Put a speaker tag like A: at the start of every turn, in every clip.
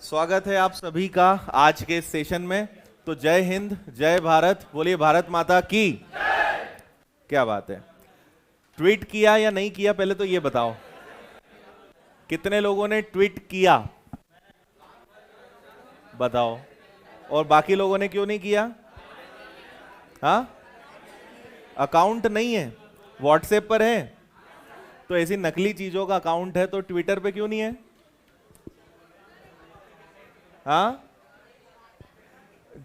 A: स्वागत है आप सभी का आज के सेशन में। तो जय हिंद, जय भारत, बोलिए भारत माता की। क्या बात है, ट्वीट किया या नहीं किया पहले तो ये बताओ। कितने लोगों ने ट्वीट किया बताओ, और बाकी लोगों ने क्यों नहीं किया? हाँ, अकाउंट नहीं है, व्हाट्सएप पर है। तो ऐसी नकली चीजों का अकाउंट है तो ट्विटर पे क्यों नहीं है? हाँ,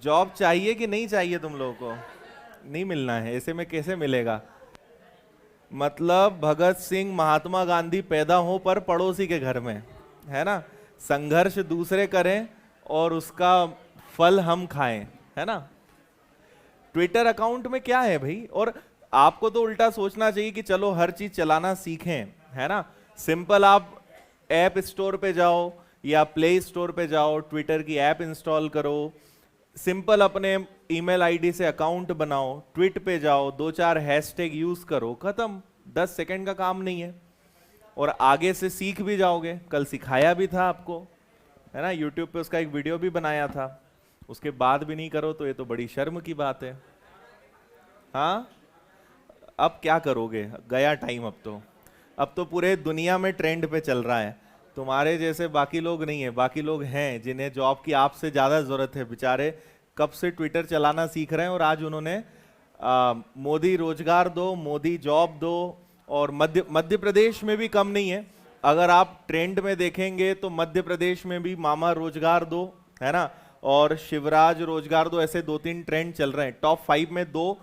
A: जॉब चाहिए कि नहीं चाहिए तुम लोगों को? नहीं मिलना है, ऐसे में कैसे मिलेगा? मतलब भगत सिंह महात्मा गांधी पैदा हो पर पड़ोसी के घर में, है ना। संघर्ष दूसरे करें और उसका फल हम खाएं, है ना। ट्विटर अकाउंट में क्या है भाई? और आपको तो उल्टा सोचना चाहिए कि चलो हर चीज चलाना सीखें, है ना। सिंपल आप ऐप स्टोर पे जाओ या प्ले स्टोर पे जाओ, ट्विटर की ऐप इंस्टॉल करो, सिंपल अपने ईमेल आईडी से अकाउंट बनाओ, ट्वीट पे जाओ, 2-4 हैशटैग यूज करो, खत्म। 10 सेकंड का काम नहीं है और आगे से सीख भी जाओगे। कल सिखाया भी था आपको, है ना, यूट्यूब पे उसका एक वीडियो भी बनाया था। उसके बाद भी नहीं करो तो ये तो बड़ी शर्म की बात है। हाँ, अब क्या करोगे, गया टाइम। अब तो पूरे दुनिया में ट्रेंड पे चल रहा है। तुम्हारे जैसे बाकी लोग नहीं है, बाकी लोग हैं जिन्हें जॉब की आपसे ज्यादा जरूरत है। बेचारे कब से ट्विटर चलाना सीख रहे हैं और आज उन्होंने मोदी रोजगार दो, मोदी जॉब दो। और मध्य प्रदेश में भी कम नहीं है। अगर आप ट्रेंड में देखेंगे तो मध्य प्रदेश में भी मामा रोजगार दो, है ना, और शिवराज रोजगार दो, ऐसे 2-3 ट्रेंड चल रहे हैं। टॉप 5 में 2,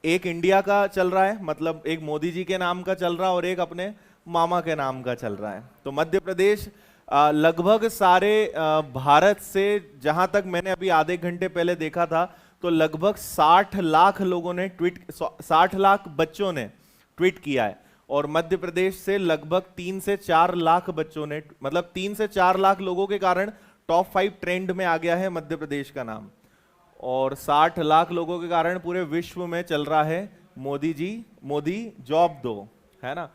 A: एक इंडिया का चल रहा है, मतलब एक मोदी जी के नाम का चल रहा है और एक अपने मामा के नाम का चल रहा है। तो मध्य प्रदेश लगभग सारे भारत से, जहां तक मैंने अभी आधे घंटे पहले देखा था, तो लगभग 60 लाख लोगों ने 60 लाख बच्चों ने ट्वीट किया है। और मध्य प्रदेश से लगभग 3 से 4 लाख बच्चों ने, मतलब 3 से 4 लाख लोगों के कारण टॉप 5 ट्रेंड में आ गया है मध्य प्रदेश का नाम। और 60 लाख लोगों के कारण पूरे विश्व में चल रहा है मोदी जी, मोदी जॉब दो, है ना।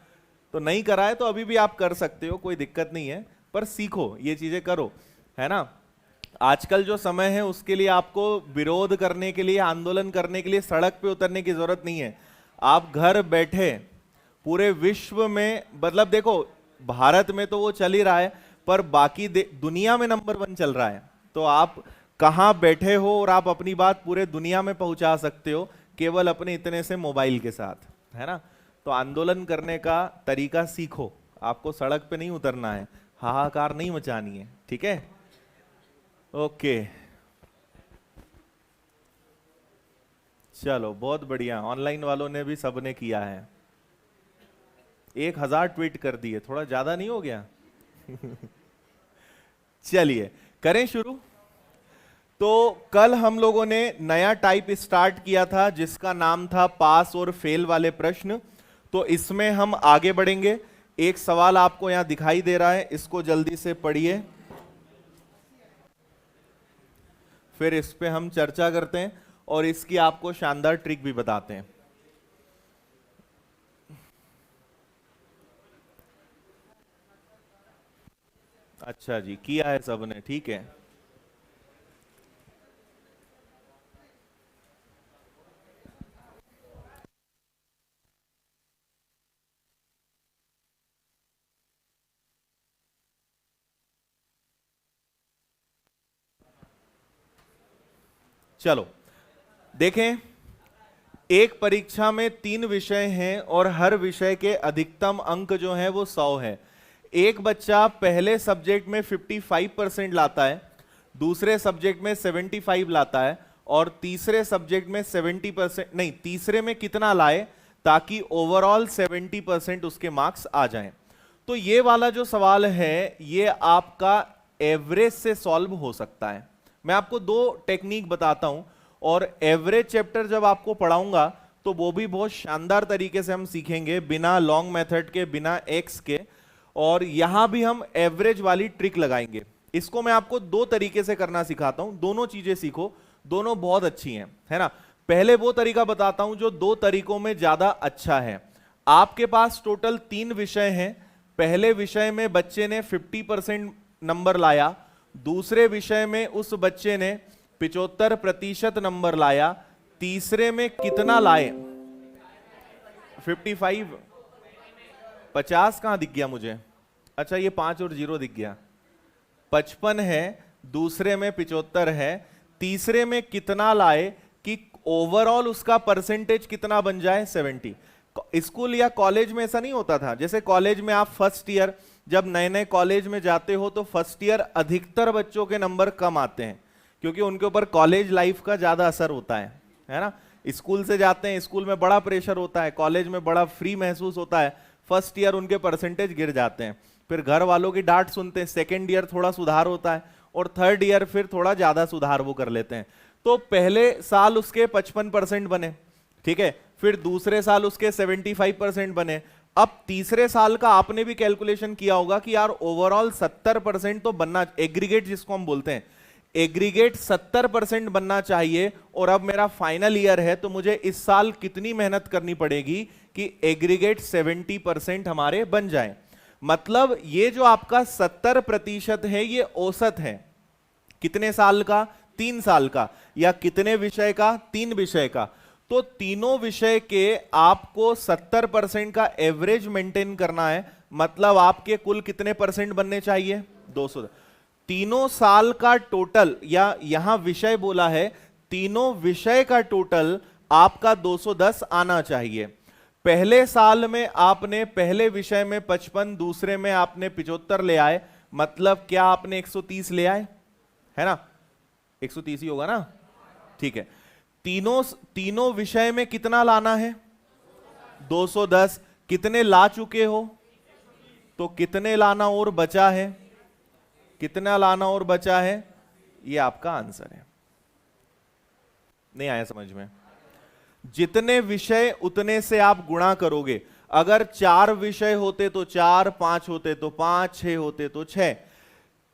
A: तो नहीं करा है तो अभी भी आप कर सकते हो, कोई दिक्कत नहीं है, पर सीखो, ये चीजें करो, है ना। आजकल जो समय है उसके लिए आपको विरोध करने के लिए, आंदोलन करने के लिए सड़क पे उतरने की जरूरत नहीं है। आप घर बैठे पूरे विश्व में, मतलब देखो भारत में तो वो चल ही रहा है, पर बाकी दुनिया में नंबर 1 चल रहा है। तो आप कहां बैठे हो और आप अपनी बात पूरे दुनिया में पहुंचा सकते हो केवल अपने इतने से मोबाइल के साथ, है ना। तो आंदोलन करने का तरीका सीखो, आपको सड़क पे नहीं उतरना है, हाहाकार नहीं मचानी है, ठीक है। ओके, चलो बहुत बढ़िया। ऑनलाइन वालों ने भी सबने किया है, 1000 ट्वीट कर दिए, थोड़ा ज्यादा नहीं हो गया? चलिए करें शुरू। तो कल हम लोगों ने नया टाइप स्टार्ट किया था जिसका नाम था पास और फेल वाले प्रश्न। तो इसमें हम आगे बढ़ेंगे। एक सवाल आपको यहां दिखाई दे रहा है, इसको जल्दी से पढ़िए, फिर इस पे हम चर्चा करते हैं और इसकी आपको शानदार ट्रिक भी बताते हैं। अच्छा जी, किया है सबने, ठीक है। चलो देखें, एक परीक्षा में 3 विषय हैं और हर विषय के अधिकतम अंक जो हैं वो 100 है। एक बच्चा पहले सब्जेक्ट में 55% लाता है, दूसरे सब्जेक्ट में 75 लाता है और तीसरे सब्जेक्ट में 70%, नहीं, तीसरे में कितना लाए ताकि ओवरऑल 70% उसके मार्क्स आ जाएं। तो ये वाला जो सवाल है ये आपका एवरेज से सॉल्व हो सकता है। मैं आपको 2 टेक्निक बताता हूं और एवरेज चैप्टर जब आपको पढ़ाऊंगा तो वो भी बहुत शानदार तरीके से हम सीखेंगे, बिना लॉन्ग मेथड के, बिना एक्स के। और यहां भी हम एवरेज वाली ट्रिक लगाएंगे। इसको मैं आपको 2 तरीके से करना सिखाता हूं, दोनों चीजें सीखो, दोनों बहुत अच्छी हैं, है ना। पहले वो तरीका बताता हूं जो 2 तरीकों में ज्यादा अच्छा है। आपके पास टोटल 3 विषय हैं। पहले विषय में बच्चे ने 50% नंबर लाया, दूसरे विषय में उस बच्चे ने 75% नंबर लाया, तीसरे में कितना लाए? 55। 50 कहां दिख गया मुझे? अच्छा ये 5 और 0 दिख गया। 55 है, दूसरे में 75 है, तीसरे में कितना लाए कि ओवरऑल उसका परसेंटेज कितना बन जाए? 70। स्कूल या कॉलेज में ऐसा नहीं होता था? जैसे कॉलेज में आप फर्स्ट ईयर जब नए नए कॉलेज में जाते हो तो फर्स्ट ईयर अधिकतर बच्चों के नंबर कम आते हैं, क्योंकि उनके ऊपर कॉलेज लाइफ का ज्यादा असर होता है ना। स्कूल से जाते हैं, स्कूल में बड़ा प्रेशर होता है, कॉलेज में बड़ा फ्री महसूस होता है, फर्स्ट ईयर उनके परसेंटेज गिर जाते हैं, फिर घर वालों की डांट सुनते हैं, सेकेंड ईयर थोड़ा सुधार होता है और थर्ड ईयर फिर थोड़ा ज्यादा सुधार वो कर लेते हैं। तो पहले साल उसके 55% बने, ठीक है, फिर दूसरे साल उसके 75% बने। अब तीसरे साल का आपने भी कैलकुलेशन किया होगा कि यार ओवरऑल 70% तो बनना, एग्रीगेट जिसको हम बोलते हैं, एग्रीगेट 70% बनना चाहिए। और अब मेरा फाइनल ईयर है तो मुझे इस साल कितनी मेहनत करनी पड़ेगी कि एग्रीगेट 70% हमारे बन जाए। मतलब ये जो आपका 70% है ये औसत है। कितने साल का? 3 साल का। या कितने विषय का? 3 विषय का। तो तीनों विषय के आपको 70% का एवरेज मेंटेन करना है। मतलब आपके कुल कितने परसेंट बनने चाहिए? 200। तीनों साल का टोटल, या यहां विषय बोला है, तीनों विषय का टोटल आपका 210 आना चाहिए। पहले साल में आपने पहले विषय में 55, दूसरे में आपने 75 ले आए, मतलब क्या आपने 130 ले आए? है ना, 130 ही होगा ना, ठीक है। तीनों विषय में कितना लाना है? 210। कितने ला चुके हो? तो कितने लाना और बचा है? कितना लाना और बचा है? ये आपका आंसर है। नहीं आया समझ में? जितने विषय उतने से आप गुणा करोगे। अगर 4 विषय होते तो 4, 5 होते तो 5, 6 होते तो 6।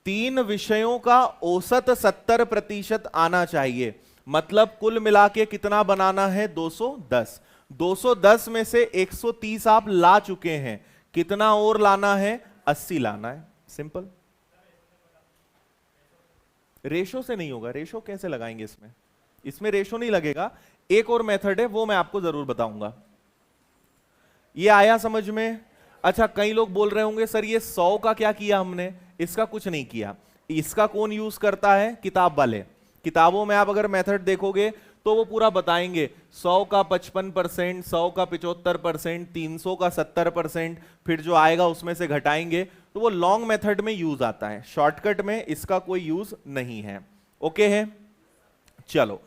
A: 3 विषयों का औसत 70% आना चाहिए। मतलब कुल मिला के कितना बनाना है? 210। 210 में से 130 आप ला चुके हैं, कितना और लाना है? 80 लाना है। सिंपल। रेशो से नहीं होगा। रेशो कैसे लगाएंगे इसमें? इसमें रेशो नहीं लगेगा। एक और मेथड है, वो मैं आपको जरूर बताऊंगा। ये आया समझ में? अच्छा, कई लोग बोल रहे होंगे सर ये 100 का क्या किया हमने? इसका कुछ नहीं किया। इसका कौन यूज करता है? किताब वाले। किताबों में आप अगर मेथड देखोगे तो वो पूरा बताएंगे 100 का 55%, 100 का 75%, 300 का 70%, फिर जो आएगा उसमें से घटाएंगे। तो वो लॉन्ग मेथड में यूज आता है, शॉर्टकट में इसका कोई यूज नहीं है। ओके है? चलो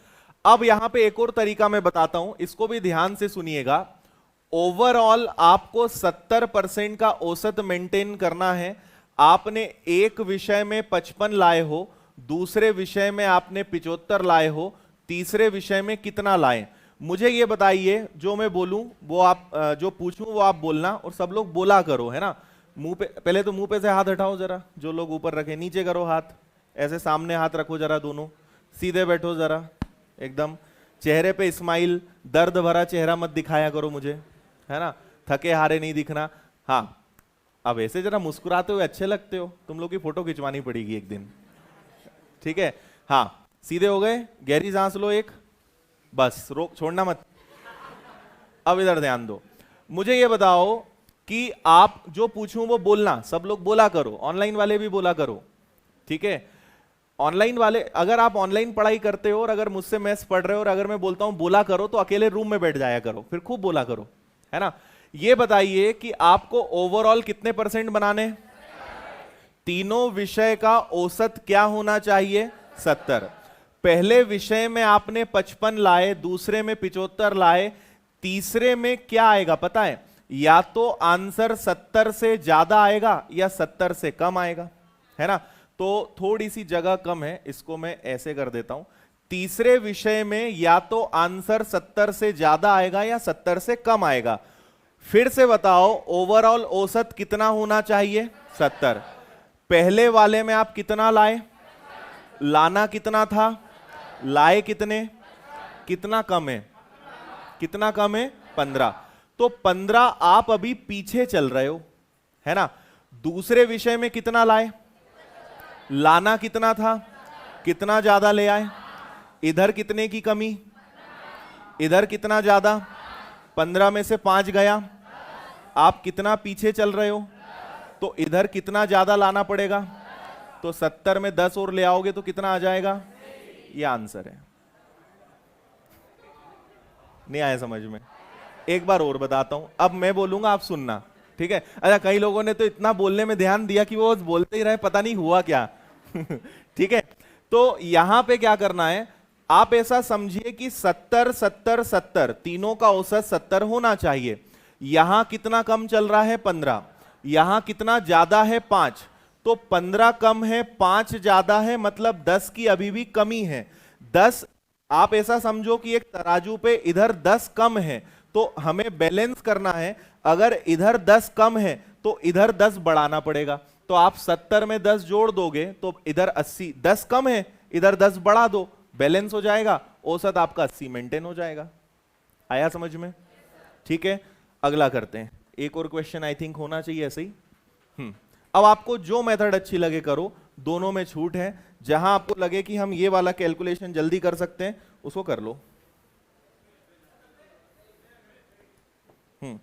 A: अब यहां पे एक और तरीका मैं बताता हूं, इसको भी ध्यान से सुनिएगा। ओवरऑल आपको 70% का औसत मेंटेन करना है। आपने एक विषय में 55 लाए हो, दूसरे विषय में आपने 75 लाए हो, तीसरे विषय में कितना लाए? मुझे ये बताइए, जो मैं बोलूं वो आप, जो पूछूं वो आप बोलना, और सब लोग बोला करो, है ना। मुंह पे, पहले तो मुंह पे से हाथ हटाओ जरा, जो लोग ऊपर रखे, नीचे करो हाथ, ऐसे सामने हाथ रखो जरा, दोनों सीधे बैठो जरा, एकदम चेहरे पे स्माइल, दर्द भरा चेहरा मत दिखाया करो मुझे, है ना, थके हारे नहीं दिखना। हाँ, अब ऐसे जरा मुस्कुराते हुए अच्छे लगते हो, तुम लोग की फोटो खिंचवानी पड़ेगी एक दिन, ठीक है। हाँ, सीधे हो गए, गहरी सांस लो एक, बस रोक, छोड़ना मत। अब इधर ध्यान दो, मुझे ये बताओ कि आप जो पूछूं वो बोलना, सब लोग बोला करो, ऑनलाइन वाले भी बोला करो, ठीक है। ऑनलाइन वाले, अगर आप ऑनलाइन पढ़ाई करते हो और अगर मुझसे मैथ्स पढ़ रहे हो और अगर मैं बोलता हूं बोला करो, तो अकेले रूम में बैठ जाया करो, फिर खूब बोला करो, है ना। ये बताइए कि आपको ओवरऑल कितने परसेंट बनाने? तीनों विषय का औसत क्या होना चाहिए? 70। पहले विषय में आपने 55 लाए, दूसरे में 75 लाए, तीसरे में क्या आएगा पता है? या तो आंसर 70 से ज्यादा आएगा या 70 से कम आएगा, है ना। तो थोड़ी सी जगह कम है, इसको मैं ऐसे कर देता हूं। तीसरे विषय में या तो आंसर 70 से ज्यादा आएगा या 70 से कम आएगा। फिर से बताओ, ओवरऑल औसत कितना होना चाहिए? 70। पहले वाले में आप कितना लाए? लाना कितना था? लाए कितने? कितना कम है? कितना कम है? 15। तो 15 आप अभी पीछे चल रहे हो, है ना। दूसरे विषय में कितना लाए? लाना कितना था, कितना ज्यादा ले आए, इधर कितने की कमी, इधर कितना ज्यादा, 15 में से 5 गया, आप कितना पीछे चल रहे हो, तो इधर कितना ज्यादा लाना पड़ेगा, तो 70 में 10 और ले आओगे तो कितना आ जाएगा, ये आंसर है। नहीं आया समझ में? एक बार और बताता हूं, अब मैं बोलूंगा आप सुनना, ठीक है? अच्छा, कई लोगों ने तो इतना बोलने में ध्यान दिया कि वो बोलते ही रहे, पता नहीं हुआ क्या। ठीक है, तो यहां पे क्या करना है, आप ऐसा समझिए कि 70 70 70 तीनों का औसत 70 होना चाहिए। यहां कितना कम चल रहा है, 15, यहां कितना ज्यादा है, 5, तो 15 कम है, 5 ज्यादा है, मतलब 10 की अभी भी कमी है। 10, आप ऐसा समझो कि एक तराजू पे इधर 10 कम है, तो हमें बैलेंस करना है। अगर इधर 10 कम है तो इधर 10 बढ़ाना पड़ेगा, तो आप 70 में 10 जोड़ दोगे तो इधर 80, 10 कम है इधर 10 बढ़ा दो, बैलेंस हो जाएगा, औसत आपका 80 मेंटेन हो जाएगा। आया समझ में? ठीक है, अगला करते हैं। एक और क्वेश्चन आई थिंक होना चाहिए ऐसे ही। अब आपको जो मेथड अच्छी लगे करो, दोनों में छूट है। जहां आपको लगे कि हम ये वाला कैलकुलेशन जल्दी कर सकते हैं उसको कर लो। हम्म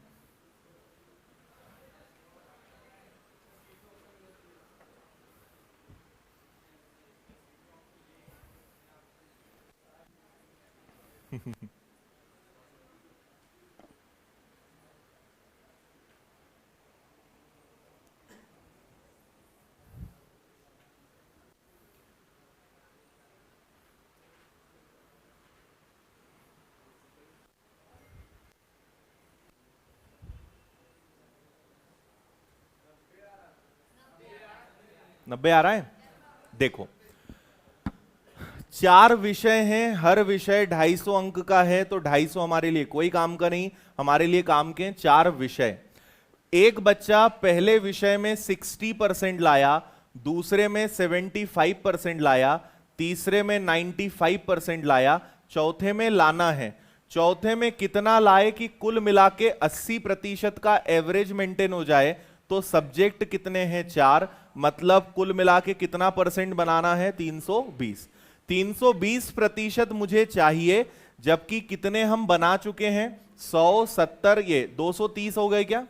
A: 90 आ रहा है? देखो, 4 विषय हैं, हर विषय 250 अंक का है, तो 250 हमारे लिए कोई काम का नहीं, हमारे लिए काम के 4 विषय। एक बच्चा पहले विषय में 60% लाया, दूसरे में 75% लाया, तीसरे में 95% लाया, चौथे में लाना है। चौथे में कितना लाए कि कुल मिला के 80% का एवरेज मेंटेन हो जाए, तो सब्जेक्ट कितने हैं, 4, मतलब कुल मिला के कितना परसेंट बनाना है, 320। 320% मुझे चाहिए, जबकि कितने हम बना चुके हैं, 100 70, ये 230 हो गए क्या,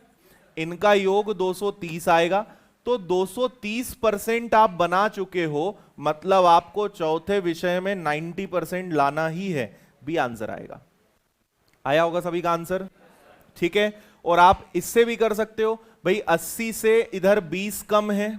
A: इनका योग 230 आएगा, तो 230% आप बना चुके हो, मतलब आपको चौथे विषय में 90% लाना ही है, बी आंसर आएगा। आया होगा सभी का आंसर? ठीक है, और आप इससे भी कर सकते हो भाई, 80 से इधर 20 कम है,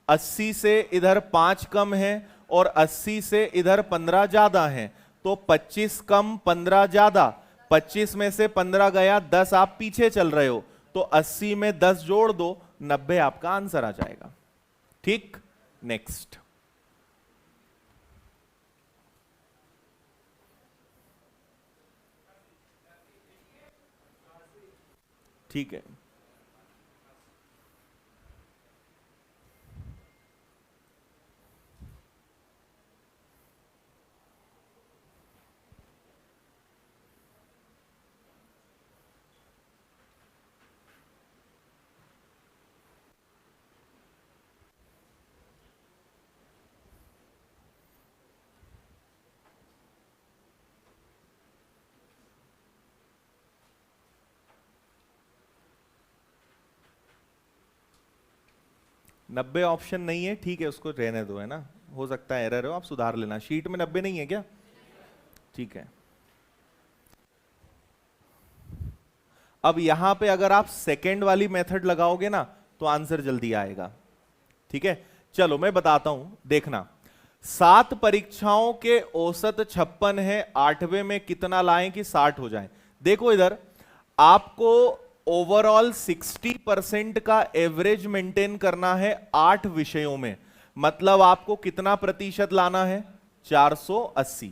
A: 80 से इधर 5 कम है, और 80 से इधर 15 ज्यादा है, तो 25 कम 15 ज्यादा, 25 में से 15 गया, 10 आप पीछे चल रहे हो, तो 80 में 10 जोड़ दो, 90 आपका आंसर आ जाएगा। ठीक, नेक्स्ट। ठीक है, नब्बे ऑप्शन नहीं है, ठीक है, उसको रहने दो, है ना, हो सकता है एरर हो, आप सुधार लेना। शीट में 90 नहीं है क्या? ठीक है, अब यहां पे अगर आप सेकेंड वाली मेथड लगाओगे ना तो आंसर जल्दी आएगा। ठीक है, चलो मैं बताता हूं, देखना। 7 परीक्षाओं के औसत 56 है, 8वें में कितना लाएं कि 60 हो जाए। देखो इधर आपको ओवरऑल 60% का एवरेज मेंटेन करना है 8 विषयों में, मतलब आपको कितना प्रतिशत लाना है, 480।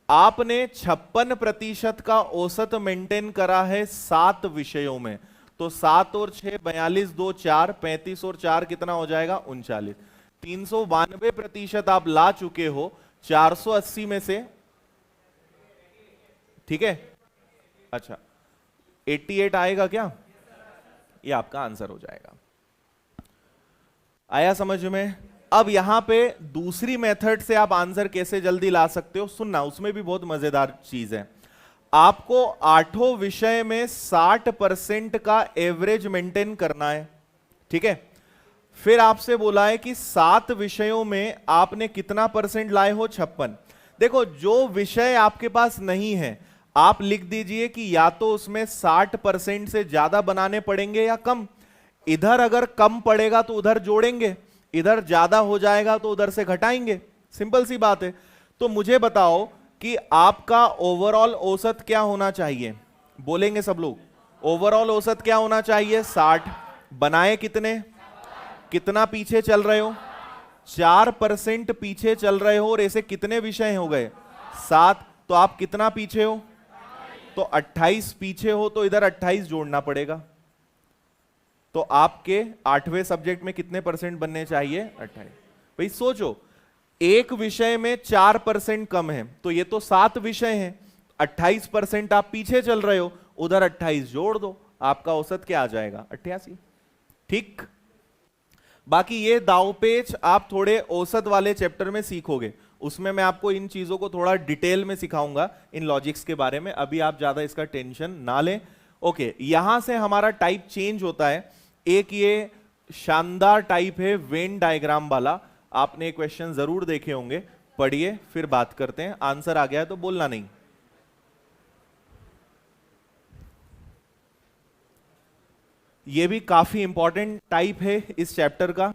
A: आपने 56% का औसत मेंटेन करा है 7 विषयों में, तो 7 और 6 42, 2 4 35 और 4 कितना हो जाएगा, 39। 392% आप ला चुके हो 480 में से। ठीक है, अच्छा 88 आएगा क्या, ये आपका आंसर हो जाएगा। आया समझ में? अब यहां पे दूसरी मेथड से आप आंसर कैसे जल्दी ला सकते हो, सुनना, उसमें भी बहुत मजेदार चीज है। आपको आठों विषय में 60% का एवरेज मेंटेन करना है, ठीक है। फिर आपसे बोला है कि 7 विषयों में आपने कितना परसेंट लाए हो, 56। देखो, जो विषय आपके पास नहीं है आप लिख दीजिए कि या तो उसमें 60% से ज्यादा बनाने पड़ेंगे या कम। इधर अगर कम पड़ेगा तो उधर जोड़ेंगे, इधर ज्यादा हो जाएगा तो उधर से घटाएंगे, सिंपल सी बात है। तो मुझे बताओ कि आपका ओवरऑल औसत क्या होना चाहिए, बोलेंगे सब लोग, ओवरऑल औसत क्या होना चाहिए, 60। बनाए कितने, कितना पीछे चल रहे हो, 4% पीछे चल रहे हो, और ऐसे कितने विषय हो गए, 7। तो आप कितना पीछे हो, तो 28 पीछे हो, तो इधर 28 जोड़ना पड़ेगा। तो आपके 8वें सब्जेक्ट में कितने परसेंट बनने चाहिए, 28। भाई सोचो, एक विषय में 4% कम है, तो ये तो 7 विषय हैं, 28% आप पीछे चल रहे हो, उधर 28 जोड़ दो, आपका औसत क्या आ जाएगा, 88। ठीक। बाकी ये दावपेच आप थोड़े औसत वाले चैप्टर में सीखोगे, उसमें मैं आपको इन चीजों को थोड़ा डिटेल में सिखाऊंगा, इन लॉजिक्स के बारे में। अभी आप ज्यादा इसका टेंशन ना लें। ओके, यहां से हमारा टाइप चेंज होता है। एक ये शानदार टाइप है वेन डायग्राम वाला, आपने क्वेश्चन जरूर देखे होंगे, पढ़िए फिर बात करते हैं। आंसर आ गया है तो बोलना नहीं। ये भी काफी इंपॉर्टेंट टाइप है इस चैप्टर का।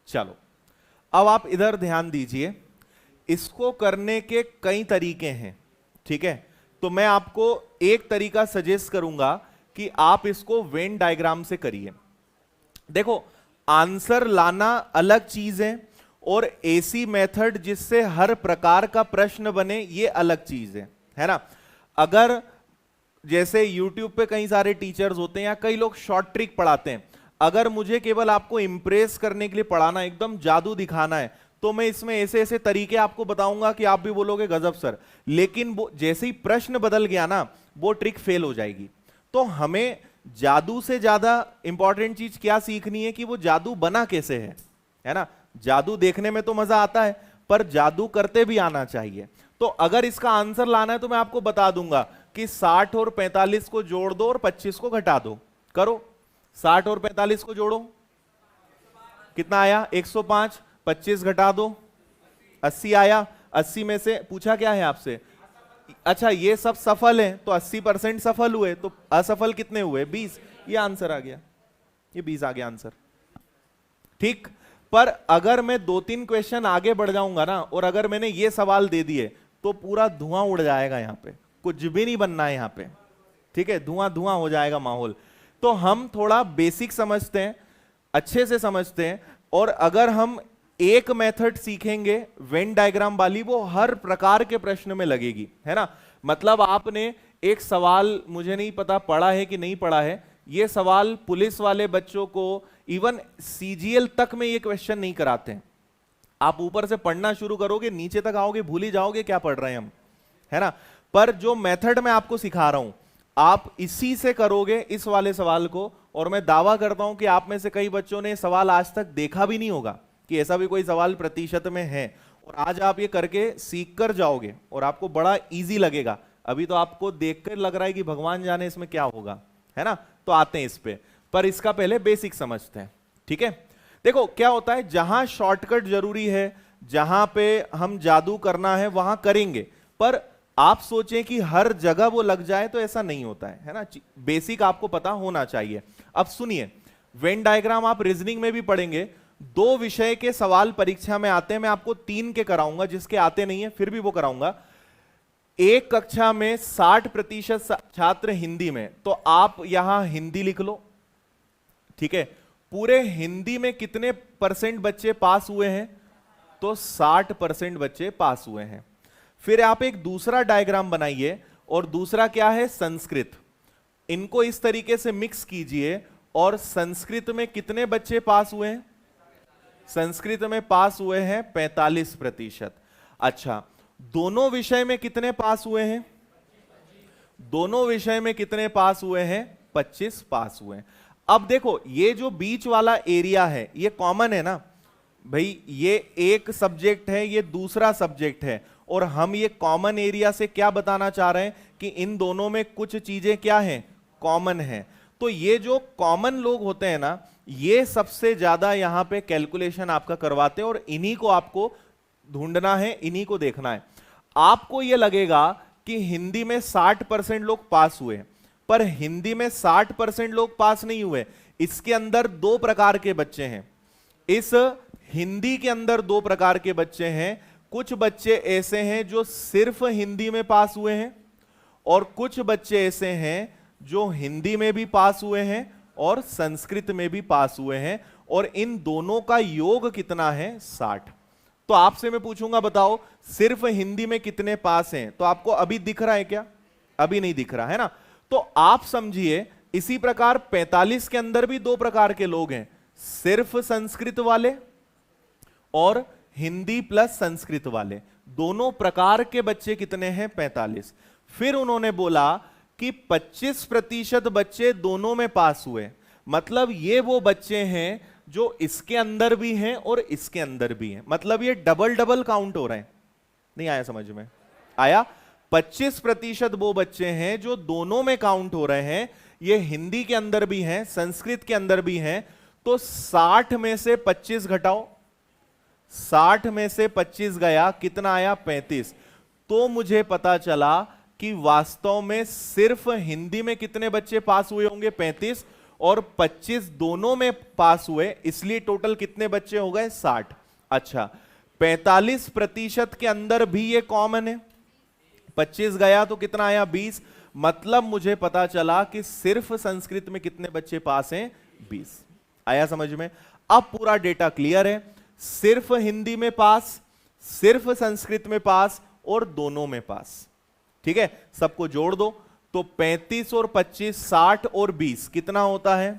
A: चलो, अब आप इधर ध्यान दीजिए, इसको करने के कई तरीके हैं, ठीक है। तो मैं आपको एक तरीका सजेस्ट करूंगा कि आप इसको वेन डायग्राम से करिए। देखो, आंसर लाना अलग चीज है और ऐसी मेथड जिससे हर प्रकार का प्रश्न बने, ये अलग चीज है ना। अगर जैसे YouTube पे कई सारे टीचर्स होते हैं या कई लोग शॉर्ट ट्रिक पढ़ाते हैं, अगर मुझे केवल आपको इंप्रेस करने के लिए पढ़ाना, एकदम जादू दिखाना है, तो मैं इसमें ऐसे ऐसे तरीके आपको बताऊंगा कि आप भी बोलोगे गजब सर। लेकिन वो जैसे ही प्रश्न बदल गया ना, वो ट्रिक फेल हो जाएगी। तो हमें जादू से ज्यादा इंपॉर्टेंट चीज क्या सीखनी है कि वो जादू बना कैसे है ना। जादू देखने में तो मजा आता है, पर जादू करते भी आना चाहिए। तो अगर इसका आंसर लाना है तो मैं आपको बता दूंगा कि 60 और 45 को जोड़ दो और 25 को घटा दो। करो, 60 और 45 को जोड़ो, कितना आया, 105। 25 घटा दो, 80 आया। 80 में से पूछा क्या है आपसे, अच्छा ये सब सफल है तो 80% सफल हुए, तो असफल कितने हुए, 20। ये आंसर आ गया, ये 20 आ गया आंसर। ठीक। पर अगर मैं 2-3 क्वेश्चन आगे बढ़ जाऊंगा ना, और अगर मैंने ये सवाल दे दिए, तो पूरा धुआं उड़ जाएगा, यहां पे कुछ भी नहीं बनना है यहां पे, ठीक है, धुआं धुआं हो जाएगा माहौल। तो हम थोड़ा बेसिक समझते हैं, अच्छे से समझते हैं, और अगर हम एक मेथड सीखेंगे वेन डायग्राम वाली, वो हर प्रकार के प्रश्न में लगेगी, है ना। मतलब आपने एक सवाल, मुझे नहीं पता पढ़ा है कि नहीं पढ़ा है, ये सवाल पुलिस वाले बच्चों को इवन सीजीएल तक में ये क्वेश्चन नहीं कराते हैं। आप ऊपर से पढ़ना शुरू करोगे, नीचे तक आओगे, भूल ही जाओगे क्या पढ़ रहे हैं हम, है ना। पर जो मेथड मैं आपको सिखा रहा हूं, आप इसी से करोगे इस वाले सवाल को, और मैं दावा करता हूं कि आप में से कई बच्चों ने सवाल आज तक देखा भी नहीं होगा कि ऐसा भी कोई सवाल प्रतिशत में है, और आज आप ये करके सीख कर जाओगे और आपको बड़ा इजी लगेगा। अभी तो आपको देखकर लग रहा है कि भगवान जाने इसमें क्या होगा, है ना। तो आते हैं इस पे, पर इसका पहले बेसिक समझते हैं, ठीक है। देखो क्या होता है, जहां शॉर्टकट जरूरी है, जहां पे हम जादू करना है वहां करेंगे, पर आप सोचें कि हर जगह वो लग जाए तो ऐसा नहीं होता है ना। बेसिक आपको पता होना चाहिए। अब सुनिए, वेन डायग्राम आप रीजनिंग में भी पढ़ेंगे। 2 विषय के सवाल परीक्षा में आते हैं, मैं आपको 3 के कराऊंगा, जिसके आते नहीं है फिर भी वो कराऊंगा। एक कक्षा में 60% छात्र हिंदी में, तो आप यहां हिंदी लिख लो, ठीक है। पूरे हिंदी में कितने परसेंट बच्चे पास हुए हैं? तो 60% बच्चे पास हुए हैं। फिर आप एक दूसरा डायग्राम बनाइए, और दूसरा क्या है? संस्कृत। इनको इस तरीके से मिक्स कीजिए, और संस्कृत में कितने बच्चे पास हुए हैं? संस्कृत में पास हुए हैं 45%। अच्छा, दोनों विषय में कितने पास हुए हैं? दोनों विषय में कितने पास हुए हैं? 25 पास हुए हैं। अब देखो, ये जो बीच वाला एरिया है ये कॉमन है ना भाई, ये एक सब्जेक्ट है, ये दूसरा सब्जेक्ट है, और हम ये कॉमन एरिया से क्या बताना चाह रहे हैं कि इन दोनों में कुछ चीजें क्या हैं? कॉमन है। तो ये जो कॉमन लोग होते हैं ना, ये सबसे ज्यादा यहां पे कैलकुलेशन आपका करवाते हैं, और इन्हीं को आपको ढूंढना है, इन्हीं को देखना है। आपको ये लगेगा कि हिंदी में 60% लोग पास हुए, पर हिंदी में 60% लोग पास नहीं हुए। इसके अंदर दो प्रकार के बच्चे हैं। इस हिंदी के अंदर दो प्रकार के बच्चे हैं। कुछ बच्चे ऐसे हैं जो सिर्फ हिंदी में पास हुए हैं, और कुछ बच्चे ऐसे हैं जो हिंदी में भी पास हुए हैं और संस्कृत में भी पास हुए हैं, और इन दोनों का योग कितना है? 60। तो आपसे मैं पूछूंगा, बताओ सिर्फ हिंदी में कितने पास हैं? तो आपको अभी दिख रहा है क्या? अभी नहीं दिख रहा है ना। तो आप समझिए, इसी प्रकार 45 के अंदर भी दो प्रकार के लोग हैं, सिर्फ संस्कृत वाले और हिंदी प्लस संस्कृत वाले। दोनों प्रकार के बच्चे कितने हैं? 45। फिर उन्होंने बोला कि 25% बच्चे दोनों में पास हुए, मतलब ये वो बच्चे हैं जो इसके अंदर भी हैं और इसके अंदर भी हैं, मतलब ये डबल डबल काउंट हो रहे हैं। नहीं आया समझ में? आया? 25% वो बच्चे हैं जो दोनों में काउंट हो रहे हैं, ये हिंदी के अंदर भी हैं, संस्कृत के अंदर भी हैं। तो 60 में से 25 घटाओ, 60 में से 25 गया, कितना आया? 35। तो मुझे पता चला कि वास्तव में सिर्फ हिंदी में कितने बच्चे पास हुए होंगे? 35, और 25 दोनों में पास हुए, इसलिए टोटल कितने बच्चे हो गए? 60। अच्छा, 45% के अंदर भी ये कॉमन है, 25 गया तो कितना आया? 20। मतलब मुझे पता चला कि सिर्फ संस्कृत में कितने बच्चे पास हैं? 20। आया समझ में? अब पूरा डेटा क्लियर है। सिर्फ हिंदी में पास, सिर्फ संस्कृत में पास, और दोनों में पास। ठीक है, सबको जोड़ दो तो 35 और 25, 60 और 20 कितना होता है?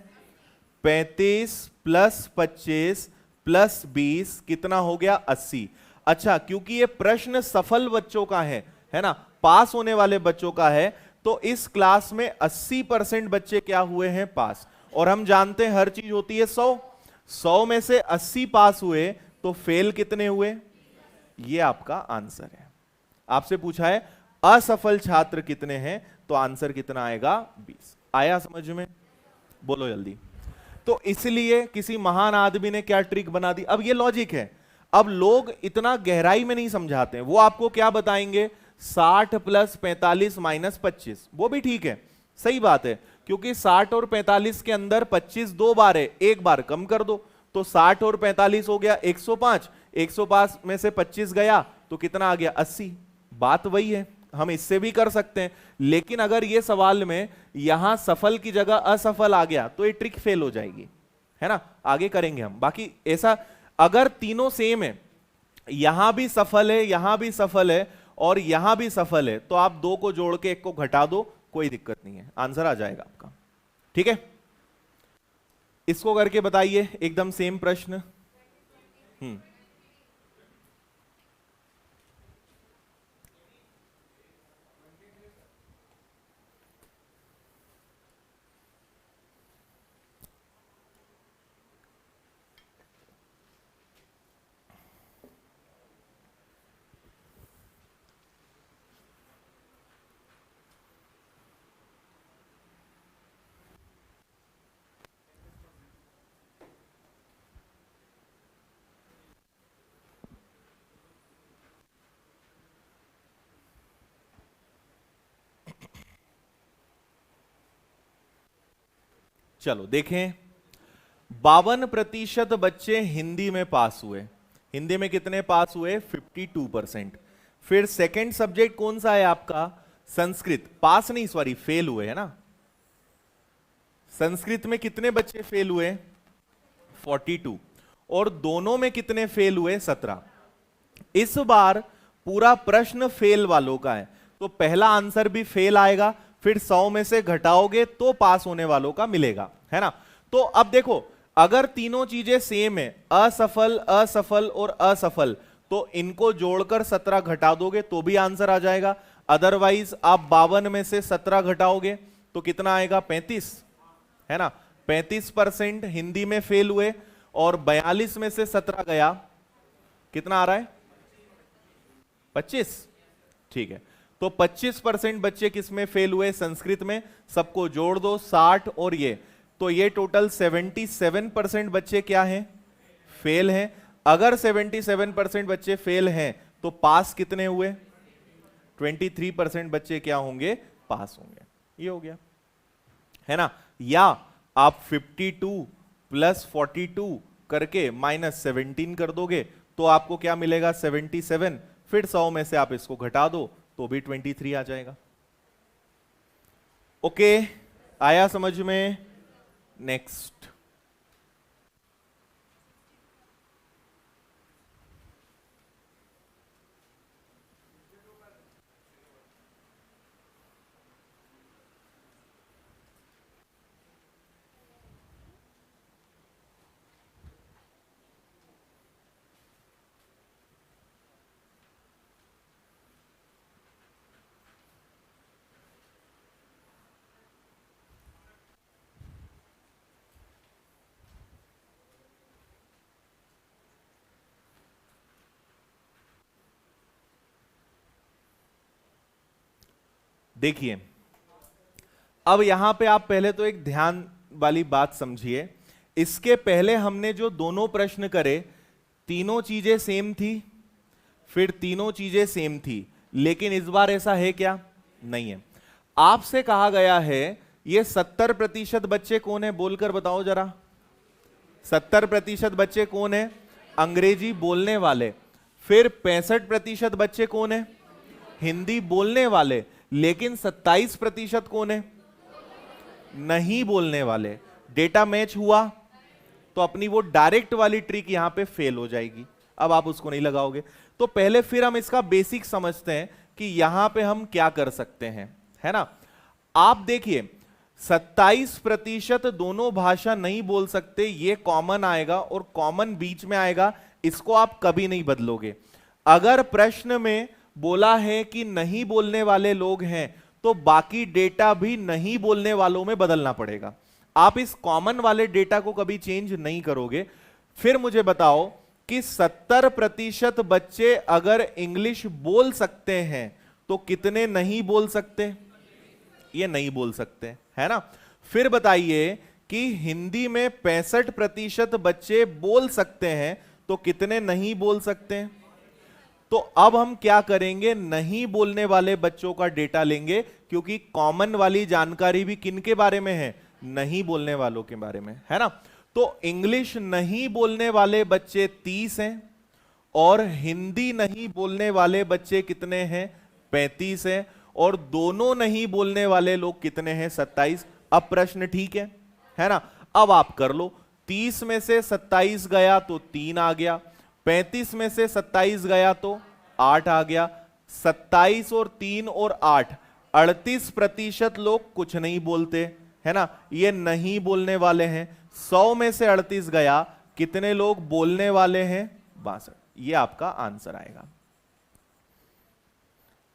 A: 35 प्लस 25 प्लस 20 कितना हो गया? 80। अच्छा, क्योंकि ये प्रश्न सफल बच्चों का है ना, पास होने वाले बच्चों का है, तो इस क्लास में 80% बच्चे क्या हुए हैं? पास। और हम जानते हैं हर चीज होती है 100, 100 में से 80 पास हुए, तो फेल कितने हुए? ये आपका आंसर है। आपसे पूछा है असफल छात्र कितने हैं, तो आंसर कितना आएगा? 20। आया समझ में? बोलो जल्दी। तो इसलिए किसी महान आदमी ने क्या ट्रिक बना दी। अब ये लॉजिक है, अब लोग इतना गहराई में नहीं समझाते हैं। वो आपको क्या बताएंगे? 60 प्लस 45 माइनस 25। वो भी ठीक है, सही बात है, क्योंकि 60 और 45 के अंदर 25 दो बार है, एक बार कम कर दो, तो 60 और 45 हो गया 105। 105 में से 25 गया तो कितना आ गया? 80। बात वही है, हम इससे भी कर सकते हैं, लेकिन अगर ये सवाल में यहां सफल की जगह असफल आ गया तो ये ट्रिक फेल हो जाएगी, है ना। आगे करेंगे हम। बाकी ऐसा अगर तीनों सेम है, यहां भी सफल है, यहां भी सफल है और यहां भी सफल है, तो आप दो को जोड़ के एक को घटा दो, कोई दिक्कत नहीं है, आंसर आ जाएगा आपका। ठीक है, इसको करके बताइए एकदम सेम प्रश्न। चलो देखें, 52% बच्चे हिंदी में पास हुए। हिंदी में कितने पास हुए? 52%। फिर सेकंड सब्जेक्ट कौन सा है आपका? संस्कृत। पास नहीं, सॉरी, फेल हुए, है ना। संस्कृत में कितने बच्चे फेल हुए? 42 और दोनों में कितने फेल हुए? 17। इस बार पूरा प्रश्न फेल वालों का है, तो पहला आंसर भी फेल आएगा, फिर 100 में से घटाओगे तो पास होने वालों का मिलेगा, है ना। तो अब देखो, अगर तीनों चीजें सेम है, असफल, असफल और असफल, तो इनको जोड़कर 17 घटा दोगे तो भी आंसर आ जाएगा। अदरवाइज आप 52 में से 17 घटाओगे तो कितना आएगा? 35, है ना। 35% हिंदी में फेल हुए और 42 में से 17 गया, कितना आ रहा है? 25। ठीक है, तो 25% बच्चे किसमें फेल हुए? संस्कृत में। सबको जोड़ दो, 60 और ये, तो ये टोटल 77% बच्चे क्या हैं? फेल हैं। अगर 77% बच्चे फेल हैं तो पास कितने हुए? 23% बच्चे क्या होंगे? पास होंगे। ये हो गया, है ना। या आप 52 प्लस 42 करके -17 कर दोगे तो आपको क्या मिलेगा? 77। फिर 100 में से आप इसको घटा दो तो भी 23 आ जाएगा। ओके, आया समझ में? नेक्स्ट। देखिए, अब यहां पे आप पहले तो एक ध्यान वाली बात समझिए। इसके पहले हमने जो दोनों प्रश्न करे, तीनों चीजें सेम थी, फिर तीनों चीजें सेम थी, लेकिन इस बार ऐसा है क्या? नहीं है। आपसे कहा गया है ये 70% बच्चे कौन है? बोलकर बताओ जरा। 70% बच्चे कौन है? अंग्रेजी बोलने वाले। फिर 65% बच्चे कौन है? हिंदी बोलने वाले। लेकिन 27% कौन है? नहीं बोलने वाले। डेटा मैच हुआ तो अपनी वो डायरेक्ट वाली ट्रिक यहां पे फेल हो जाएगी, अब आप उसको नहीं लगाओगे। तो पहले फिर हम इसका बेसिक समझते हैं कि यहां पे हम क्या कर सकते हैं, है ना। आप देखिए, 27% दोनों भाषा नहीं बोल सकते, ये कॉमन आएगा और कॉमन बीच में आएगा, इसको आप कभी नहीं बदलोगे। अगर प्रश्न में बोला है कि नहीं बोलने वाले लोग हैं तो बाकी डेटा भी नहीं बोलने वालों में बदलना पड़ेगा। आप इस कॉमन वाले डेटा को कभी चेंज नहीं करोगे। फिर मुझे बताओ कि 70% बच्चे अगर इंग्लिश बोल सकते हैं तो कितने नहीं बोल सकते? ये नहीं बोल सकते, है ना। फिर बताइए कि हिंदी में 65% बच्चे बोल सकते हैं तो कितने नहीं बोल सकते हैं? तो अब हम क्या करेंगे? नहीं बोलने वाले बच्चों का डेटा लेंगे, क्योंकि कॉमन वाली जानकारी भी किनके बारे में है? नहीं बोलने वालों के बारे में, है ना। तो इंग्लिश नहीं बोलने वाले बच्चे 30 हैं और हिंदी नहीं बोलने वाले बच्चे कितने हैं? 35 हैं। और दोनों नहीं बोलने वाले लोग कितने हैं? 27। अब प्रश्न ठीक है ना। अब आप कर लो, 30 में से 27 गया तो 3 आ गया, 35 में से 27 गया तो 8 आ गया। 27 और 3 और 8, 38% लोग कुछ नहीं बोलते, है ना, ये नहीं बोलने वाले हैं। 100 में से 38 गया, कितने लोग बोलने वाले हैं? 62। ये आपका आंसर आएगा।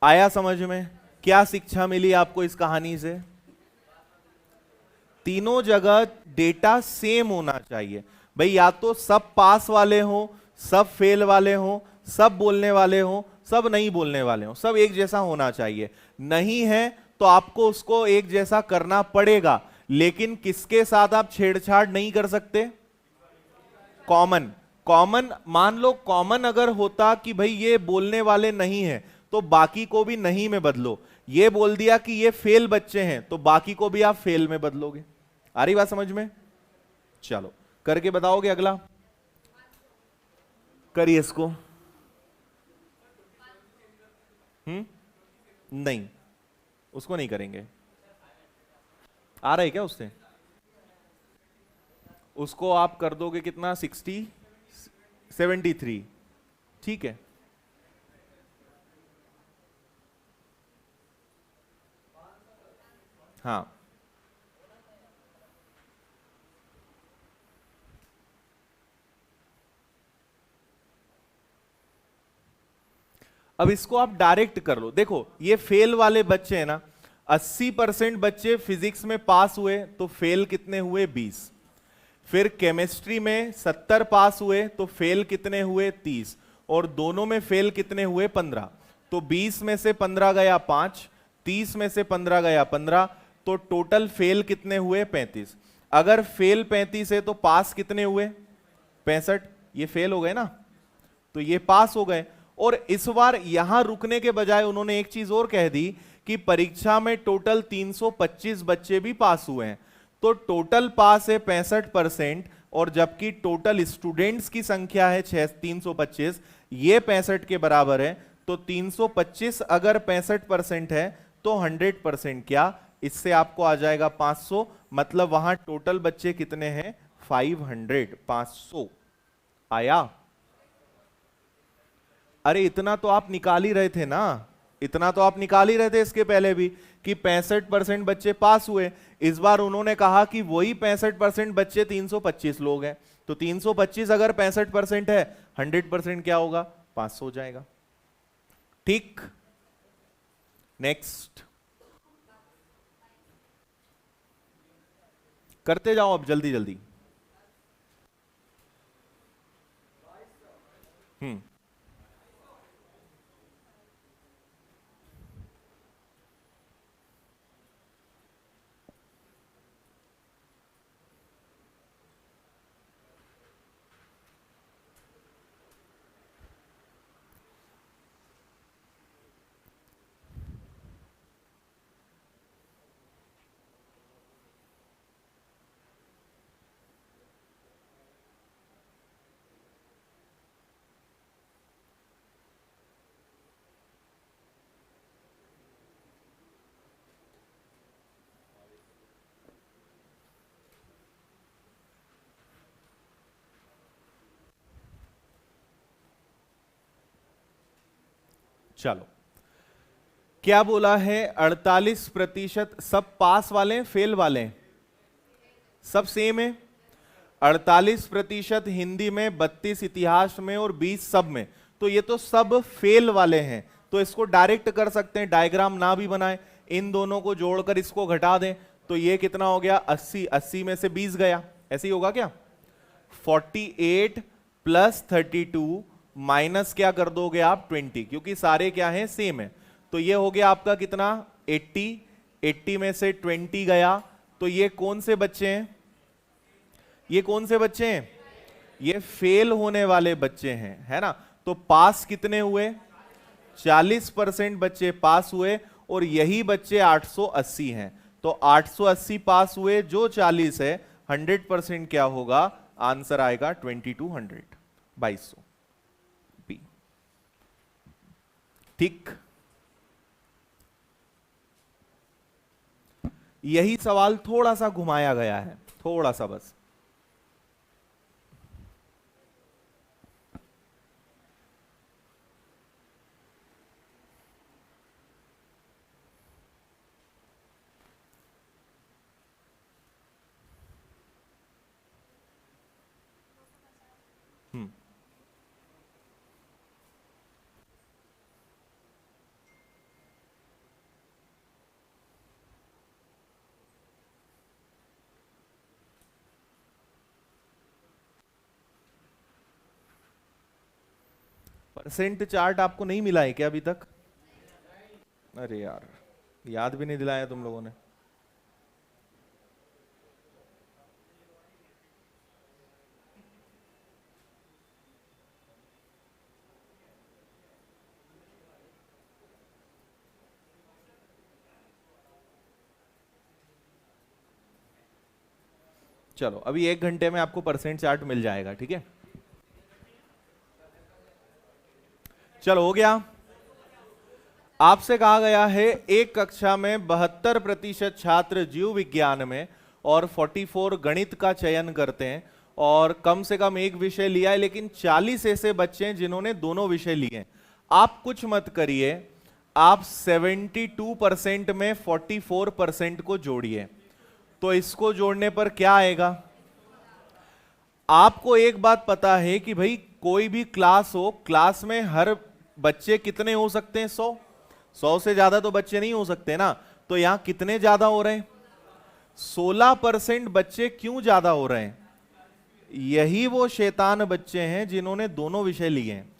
A: आया समझ में? क्या शिक्षा मिली आपको इस कहानी से? तीनों जगह डेटा सेम होना चाहिए भाई, या तो सब पास वाले हो, सब फेल वाले हो, सब बोलने वाले हो, सब नहीं बोलने वाले हो, सब एक जैसा होना चाहिए। नहीं है तो आपको उसको एक जैसा करना पड़ेगा, लेकिन किसके साथ आप छेड़छाड़ नहीं कर सकते? कॉमन। कॉमन मान लो, कॉमन अगर होता कि भाई ये बोलने वाले नहीं है तो बाकी को भी नहीं में बदलो। ये बोल दिया कि ये फेल बच्चे हैं तो बाकी को भी आप फेल में बदलोगे। आ रही बात समझ में? चलो करके बताओगे अगला? करिए इसको। नहीं, उसको नहीं करेंगे। आ रहा है क्या उससे? उसको आप कर दोगे कितना, 73, ठीक है। हाँ, अब इसको आप डायरेक्ट कर लो। देखो ये फेल वाले बच्चे हैं ना, 80% बच्चे फिजिक्स में पास हुए तो फेल कितने हुए, 20। फिर केमिस्ट्री में 70 पास हुए तो फेल कितने हुए, 30। और दोनों में फेल कितने हुए, 15। तो 20 में से 15 गया 5, 30 में से 15 गया 15, तो टोटल फेल कितने हुए, 35। अगर फेल 35 है तो पास कितने हुए, 65। ये फेल हो गए ना, तो ये पास हो गए। और इस बार यहां रुकने के बजाय उन्होंने एक चीज और कह दी कि परीक्षा में टोटल 325 बच्चे भी पास हुए हैं, तो टोटल पास है 65%, और जबकि टोटल स्टूडेंट्स की संख्या है 325, ये 65 के बराबर है। तो 325 अगर 65% है तो 100% क्या, इससे आपको आ जाएगा 500। मतलब वहां टोटल बच्चे कितने हैं, 500, 500 आया। अरे इतना तो आप निकाल ही रहे थे ना, इतना तो आप निकाल ही रहे थे इसके पहले भी, कि 65% बच्चे पास हुए। इस बार उन्होंने कहा कि वही 65% बच्चे 325 लोग हैं, तो 325 अगर 65% है, 100% क्या होगा, 500 हो जाएगा। ठीक, नेक्स्ट करते जाओ अब जल्दी जल्दी। हम्म, चलो क्या बोला है, 48% सब पास वाले हैं, फेल वाले हैं, सब सेम है। 48% हिंदी में, 32 इतिहास में और 20 सब में, तो ये तो सब फेल वाले हैं। तो इसको डायरेक्ट कर सकते हैं, डायग्राम ना भी बनाए, इन दोनों को जोड़कर इसको घटा दें, तो ये कितना हो गया, 80। 80 में से 20 गया, ऐसे ही होगा क्या, 48 प्लस 32 माइनस क्या कर दोगे आप, 20, क्योंकि सारे क्या हैं, सेम है। तो ये हो गया आपका कितना, 80। 80 में से 20 गया, तो ये कौन से बच्चे हैं, ये कौन से बच्चे हैं, ये फेल होने वाले बच्चे हैं, है ना। तो पास कितने हुए, 40% बच्चे पास हुए, और यही बच्चे 880 हैं। तो 880 पास हुए, जो 40 है, 100% क्या होगा, आंसर आएगा 2200, 2200 बी। ठीक, यही सवाल थोड़ा सा घुमाया गया है, थोड़ा सा बस। हम्म, परसेंट चार्ट आपको नहीं मिला है क्या अभी तक, अरे यार याद भी नहीं दिलाया तुम लोगों ने। चलो अभी 1 घंटे में आपको परसेंट चार्ट मिल जाएगा, ठीक है। चलो हो गया। आपसे कहा गया है एक कक्षा में 72% छात्र जीव विज्ञान में और 44 गणित का चयन करते हैं और कम से कम एक विषय लिया है, लेकिन 40 ऐसे बच्चे हैं जिन्होंने दोनों विषय लिए हैं। आप कुछ मत करिए, आप 72% में 44% को जोड़िए, तो इसको जोड़ने पर क्या आएगा? आपको एक बात पता है कि भाई कोई भी क्लास हो, क्लास में हर बच्चे कितने हो सकते हैं? 100 से ज्यादा तो बच्चे नहीं हो सकते ना। तो यहां कितने ज्यादा हो रहे हैं? 16% बच्चे क्यों ज्यादा हो रहे हैं? यही वो शैतान बच्चे हैं जिन्होंने दोनों विषय लिए हैं।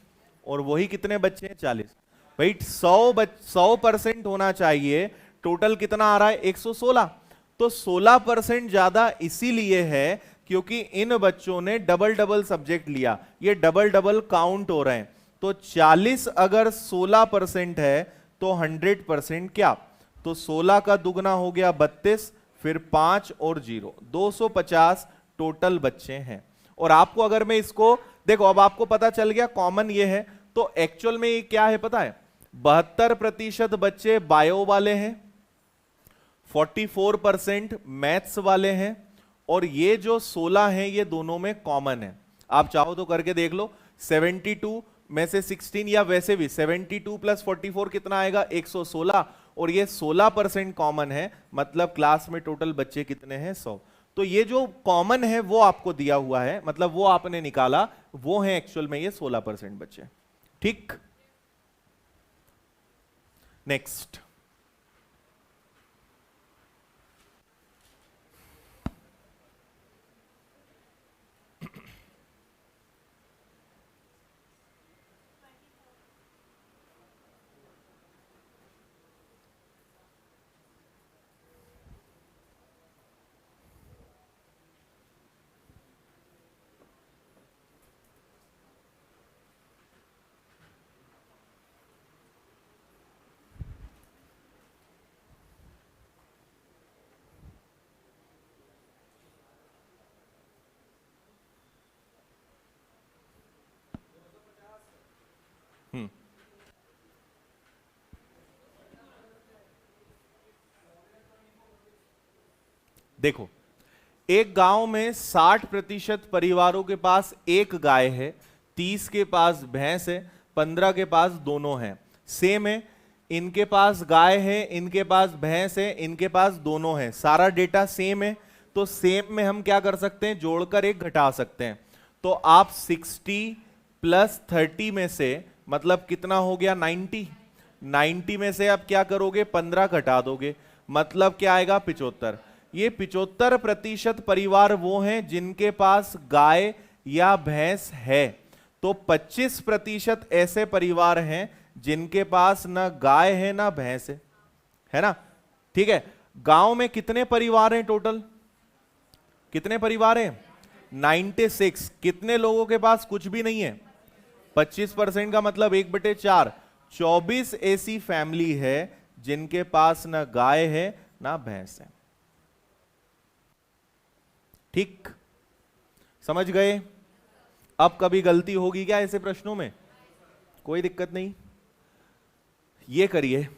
A: और वही कितने बच्चे हैं? 40। भाई 100% होना चाहिए। टोटल कितना आ रहा है? 116। तो 16% ज्यादा इसीलिए है क्योंकि इन बच्चों ने डबल डबल सब्जेक्ट लिया, ये डबल डबल काउंट हो रहे हैं। तो 40 अगर 16% है तो 100% क्या? तो 16 का दुगना हो गया 32, फिर 5 और 0, 250 टोटल बच्चे हैं। और आपको अगर मैं इसको देखो, अब आपको पता चल गया कॉमन ये है, तो एक्चुअल में ये क्या है पता है? 72% बच्चे बायो वाले हैं, 44% मैथ्स वाले हैं, और ये जो 16 है ये दोनों में कॉमन है। आप चाहो तो करके देख लो, 72 में से 16, या वैसे भी 72 प्लस 44 कितना आएगा? 116। और ये 16% कॉमन है, मतलब क्लास में टोटल बच्चे कितने हैं? 100। तो ये जो कॉमन है वो आपको दिया हुआ है, मतलब वो आपने निकाला, वो है एक्चुअल में ये 16% बच्चे। ठीक, नेक्स्ट। देखो, एक गांव में 60% परिवारों के पास एक गाय है, 30 के पास भैंस है, 15 के पास दोनों हैं। सेम है, इनके पास गाय है, इनके पास भैंस है, इनके पास दोनों है, सारा डेटा सेम है। तो सेम में हम क्या कर सकते हैं? जोड़कर एक घटा सकते हैं। तो आप 60 प्लस 30 में से, मतलब कितना हो गया? 90। 90 में से आप क्या करोगे? 15 घटा दोगे, मतलब क्या आएगा? 75। ये 75% परिवार वो हैं जिनके पास गाय या भैंस है। तो 25% ऐसे परिवार हैं जिनके पास ना गाय है ना भैंस है ना? ठीक है। गांव में कितने परिवार हैं टोटल? कितने परिवार हैं? 96। कितने लोगों के पास कुछ भी नहीं है? 25% का मतलब 1/4। 24 ऐसी फैमिली है जिनके पास ना गाय है ना भैंस है। ठीक, समझ गए? अब कभी गलती होगी क्या ऐसे प्रश्नों में? कोई दिक्कत नहीं, ये करिए।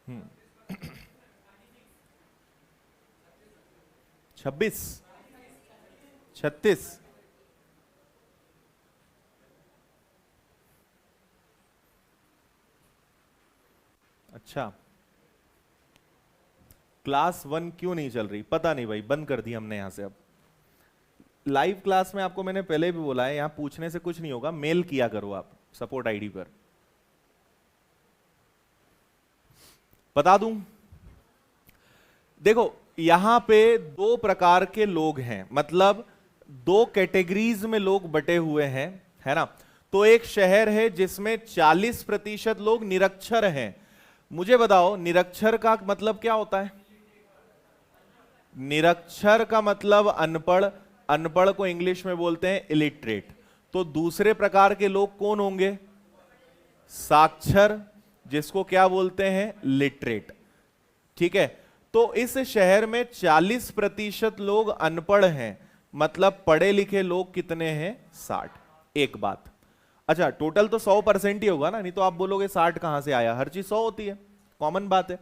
A: हम्म 26, 36। अच्छा, क्लास 1 क्यों नहीं चल रही? पता नहीं भाई, बंद कर दी हमने यहां से। अब लाइव क्लास में आपको मैंने पहले भी बोला है, यहां पूछने से कुछ नहीं होगा, मेल किया करो आप सपोर्ट आईडी पर। बता दूं, देखो यहां पे दो प्रकार के लोग हैं, मतलब दो कैटेगरीज में लोग बटे हुए हैं, है ना। तो एक शहर है जिसमें 40% लोग निरक्षर हैं। मुझे बताओ निरक्षर का मतलब क्या होता है? निरक्षर का मतलब अनपढ़, अनपढ़ को इंग्लिश में बोलते हैं इलिटरेट। तो दूसरे प्रकार के लोग कौन होंगे? साक्षर, जिसको क्या बोलते हैं? लिटरेट। ठीक है, तो इस शहर में 40% लोग अनपढ़ हैं, मतलब पढ़े लिखे लोग कितने हैं? 60। एक बात, अच्छा टोटल तो 100% ही होगा ना, नहीं तो आप बोलोगे 60 कहां से आया, हर चीज 100 होती है, कॉमन बात है।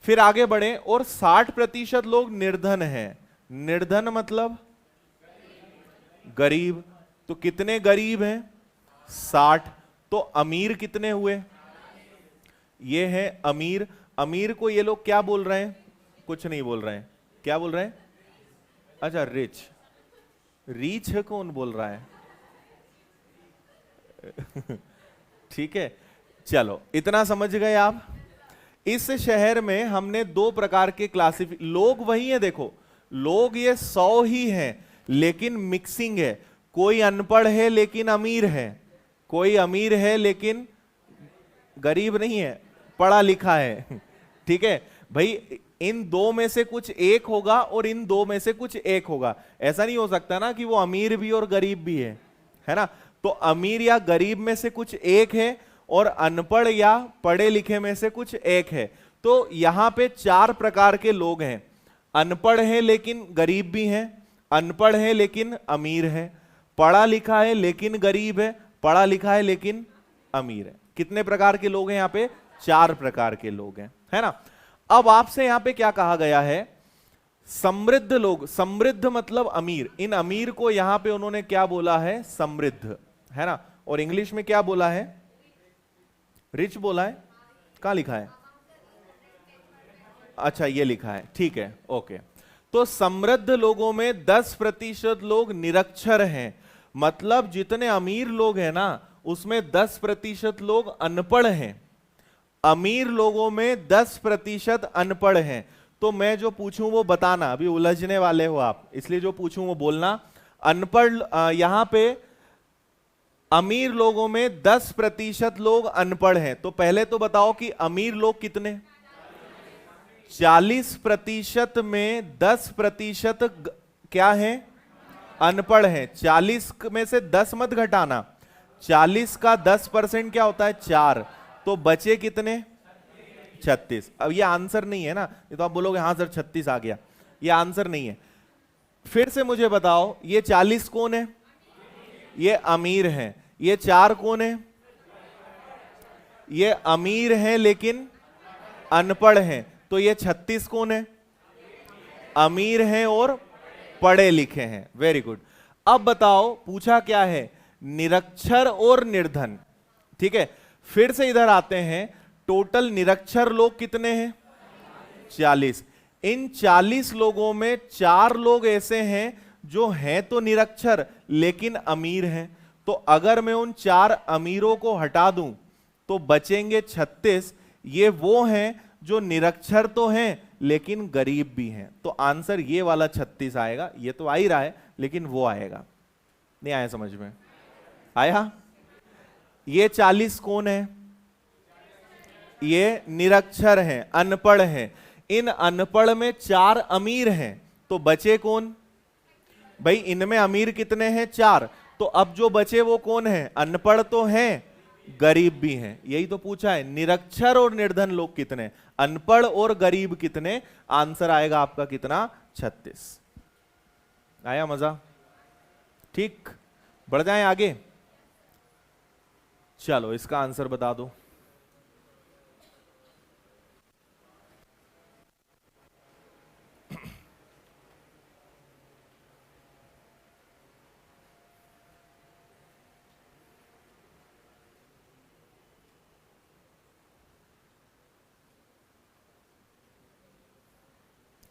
A: फिर आगे बढ़े, और 60% लोग निर्धन हैं। निर्धन मतलब गरीब। तो कितने गरीब हैं? 60। तो अमीर कितने हुए? ये है अमीर। अमीर को ये लोग क्या बोल रहे हैं? कुछ नहीं बोल रहे हैं। क्या बोल रहे हैं? अच्छा रिच। रिच है कौन बोल रहा है? ठीक है, चलो इतना समझ गए आप। इस शहर में हमने दो प्रकार के लोग वही है, देखो लोग ये 100 ही हैं, लेकिन मिक्सिंग है। कोई अनपढ़ है लेकिन अमीर है, कोई अमीर है लेकिन गरीब नहीं है, पढ़ा लिखा है। ठीक है भाई, इन दो में से कुछ एक होगा और इन दो में से कुछ एक होगा। ऐसा नहीं हो सकता ना कि वो अमीर भी और गरीब भी है ना। तो अमीर या गरीब में से कुछ एक है और अनपढ़ या पढ़े लिखे में से कुछ एक है। तो यहां पे 4 प्रकार के लोग हैं। अनपढ़ है लेकिन गरीब भी हैं, अनपढ़ है लेकिन अमीर है, पढ़ा लिखा है लेकिन गरीब है, पढ़ा लिखा है लेकिन अमीर है। कितने प्रकार के लोग हैं यहां पे? 4 प्रकार के लोग हैं, है ना। अब आपसे यहां पे क्या कहा गया है? समृद्ध लोग, समृद्ध मतलब अमीर, इन अमीर को यहां पे उन्होंने क्या बोला है? समृद्ध, है ना। और इंग्लिश में क्या बोला है? रिच बोला है। कहां लिखा है? अच्छा ये लिखा है, ठीक है, ओके। तो समृद्ध लोगों में 10% लोग निरक्षर हैं, मतलब जितने अमीर लोग हैं ना उसमें 10% लोग अनपढ़ हैं। अमीर लोगों में 10% अनपढ़ हैं। तो मैं जो पूछूं वो बताना, अभी उलझने वाले हो आप, इसलिए जो पूछूं वो बोलना। अनपढ़, यहां पे अमीर लोगों में 10% लोग अनपढ़ हैं, तो पहले तो बताओ कि अमीर लोग कितने? 40% में 10% क्या है? अनपढ़ है। 40 में से 10 मत घटाना, 40 का 10% क्या होता है? 4। तो बचे कितने? 36। अब ये आंसर नहीं है ना, ये तो आप बोलोगे हाँ सर 36 आ गया, ये आंसर नहीं है। फिर से मुझे बताओ, ये 40 कौन है? ये अमीर हैं। ये 4 कौन है? ये अमीर हैं लेकिन अनपढ़ हैं। तो ये 36 कौन है? अमीर हैं और पढ़े लिखे हैं। Very good. अब बताओ पूछा क्या है? निरक्षर और निर्धन। ठीक है, फिर से इधर आते हैं। टोटल निरक्षर लोग कितने हैं? 40। इन 40 लोगों में 4 लोग ऐसे हैं जो हैं तो निरक्षर लेकिन अमीर हैं। तो अगर मैं उन 4 अमीरों को हटा दूं तो बचेंगे 36। ये वो हैं जो निरक्षर तो हैं लेकिन गरीब भी हैं। तो आंसर ये वाला 36 आएगा। ये तो आ ही रहा है लेकिन वो आएगा। नहीं आया समझ में? आया? ये 40 कौन है? ये निरक्षर हैं, अनपढ़ हैं। इन अनपढ़ में 4 अमीर हैं, तो बचे कौन? भाई इनमें अमीर कितने हैं? 4। तो अब जो बचे वो कौन है? अनपढ़ तो हैं, गरीब भी हैं। यही तो पूछा है, निरक्षर और निर्धन लोग कितने? अनपढ़ और गरीब कितने? आंसर आएगा आपका कितना? 36। आया मजा? ठीक, बढ़ जाएं आगे। चलो इसका आंसर बता दो।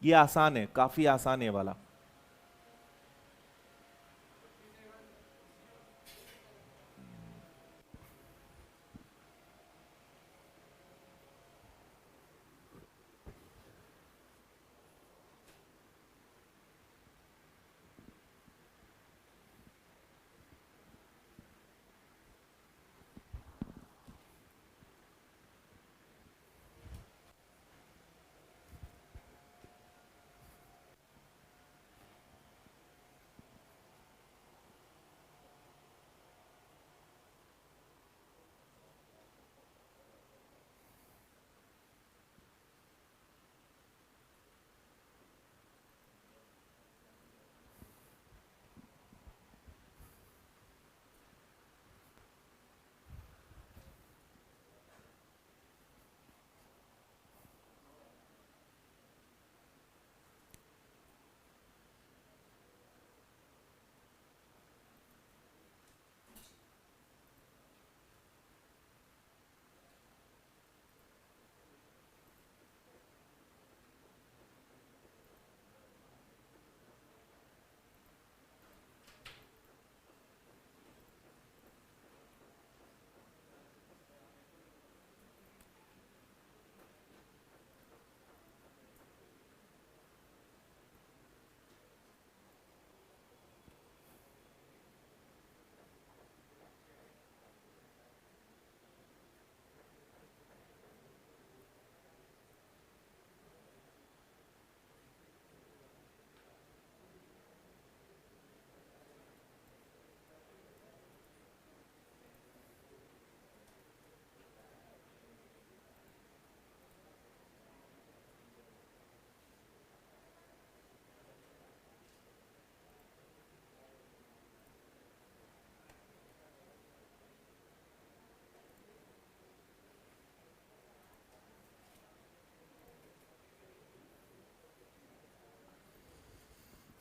A: ये आसान है, काफी आसान है वाला।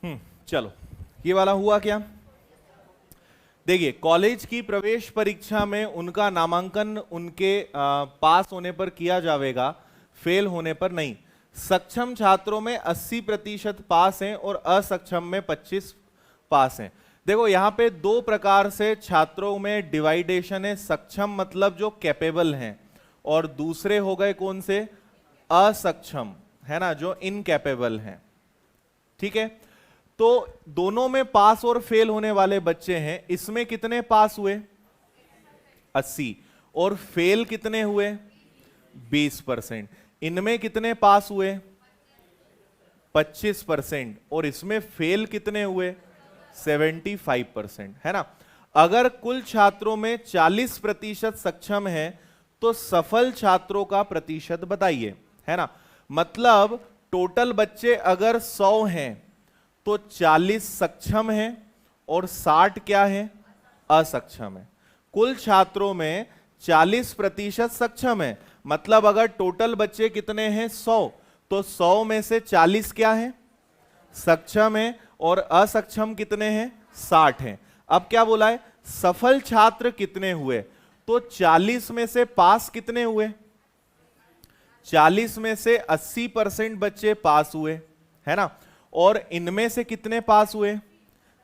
A: चलो, ये वाला हुआ क्या? देखिए, कॉलेज की प्रवेश परीक्षा में उनका नामांकन उनके पास होने पर किया जाएगा, फेल होने पर नहीं। सक्षम छात्रों में 80% पास हैं और असक्षम में 25 पास हैं। देखो, यहां पे दो प्रकार से छात्रों में डिवाइडेशन है। सक्षम मतलब जो कैपेबल हैं, और दूसरे हो गए कौन से? असक्षम, है ना, जो इनकैपेबल हैं। ठीक है, तो दोनों में पास और फेल होने वाले बच्चे हैं। इसमें कितने पास हुए? 80। और फेल कितने हुए? 20%। इनमें कितने पास हुए? 25%। और इसमें फेल कितने हुए? 75%, है ना। अगर कुल छात्रों में 40% सक्षम है तो सफल छात्रों का प्रतिशत बताइए, है ना। मतलब टोटल बच्चे अगर 100 हैं तो 40 सक्षम हैं और 60 क्या है? असक्षम है। कुल छात्रों में 40% सक्षम है, मतलब अगर टोटल बच्चे कितने हैं? 100, तो 100 में से 40 क्या है? सक्षम है, और असक्षम कितने हैं? 60 हैं। अब क्या बोला है? सफल छात्र कितने हुए? तो 40 में से पास कितने हुए? 40 में से 80% बच्चे पास हुए, है ना। और इनमें से कितने पास हुए?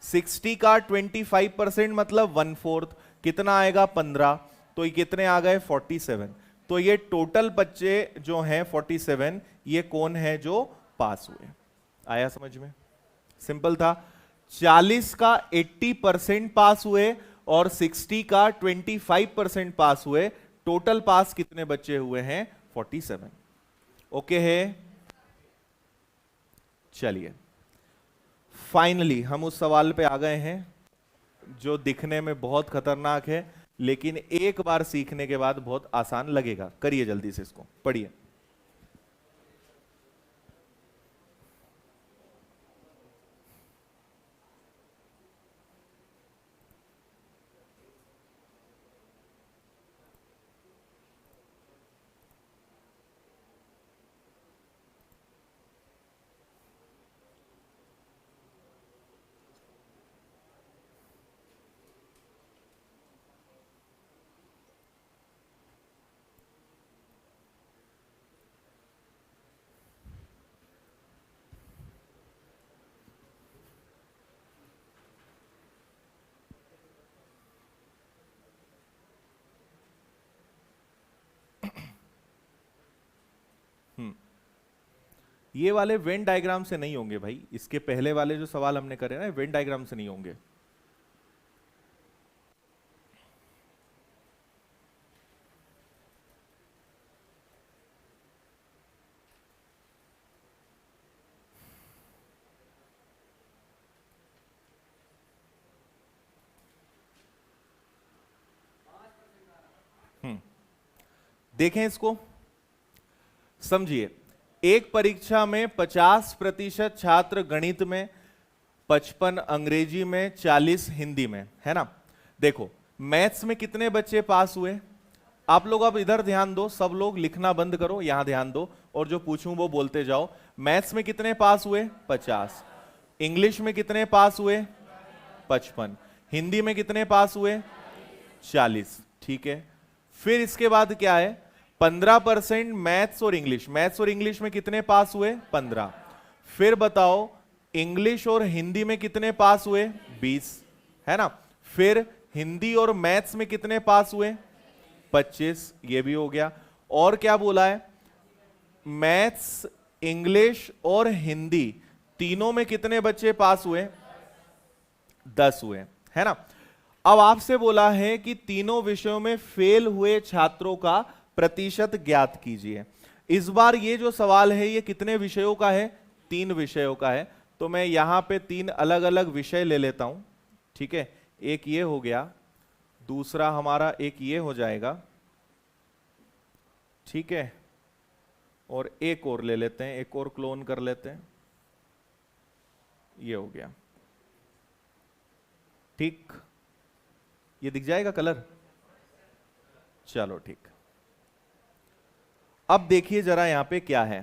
A: 60 का 25% मतलब 1/4, कितना आएगा? 15। तो ये कितने आ गए? 47। तो ये टोटल बच्चे जो हैं 47, ये कौन है जो पास हुए? आया समझ में? सिंपल था। 40 का 80% पास हुए और 60 का 25% पास हुए। टोटल पास कितने बच्चे हुए हैं? 47। ओके है। चलिए, फाइनली हम उस सवाल पे आ गए हैं जो दिखने में बहुत खतरनाक है, लेकिन एक बार सीखने के बाद बहुत आसान लगेगा। करिए जल्दी से, इसको पढ़िए। ये वाले वेन डायग्राम से नहीं होंगे भाई। इसके पहले वाले जो सवाल हमने करे ना, वेन डायग्राम से नहीं होंगे। देखें इसको, समझिए। एक परीक्षा में 50% छात्र गणित में, 55 अंग्रेजी में, 40 हिंदी में, है ना। देखो, मैथ्स में कितने बच्चे पास हुए? आप लोग अब इधर ध्यान दो, सब लोग लिखना बंद करो, यहां ध्यान दो, और जो पूछूं वो बोलते जाओ। मैथ्स में कितने पास हुए? 50। इंग्लिश में कितने पास हुए? 55। हिंदी में कितने पास हुए? 40। ठीक है, फिर इसके बाद क्या है? 15% मैथ्स और इंग्लिश। मैथ्स और इंग्लिश में कितने पास हुए? 15। फिर बताओ, इंग्लिश और हिंदी में कितने पास हुए? 20, है ना। फिर हिंदी और मैथ्स में कितने पास हुए? 25, ये भी हो गया। और क्या बोला है? मैथ्स, इंग्लिश और हिंदी तीनों में कितने बच्चे पास हुए? 10 हुए, है ना। अब आपसे बोला है कि तीनों विषयों में फेल हुए छात्रों का प्रतिशत ज्ञात कीजिए। इस बार ये जो सवाल है ये कितने विषयों का है? 3 विषयों का है। तो मैं यहां पे 3 अलग अलग विषय ले लेता हूं, ठीक है। एक ये हो गया, दूसरा हमारा एक ये हो जाएगा, ठीक है, और एक और ले लेते हैं, एक और क्लोन कर लेते हैं, ये हो गया। ठीक, ये दिख जाएगा कलर? चलो ठीक। अब देखिए जरा यहां पे क्या है।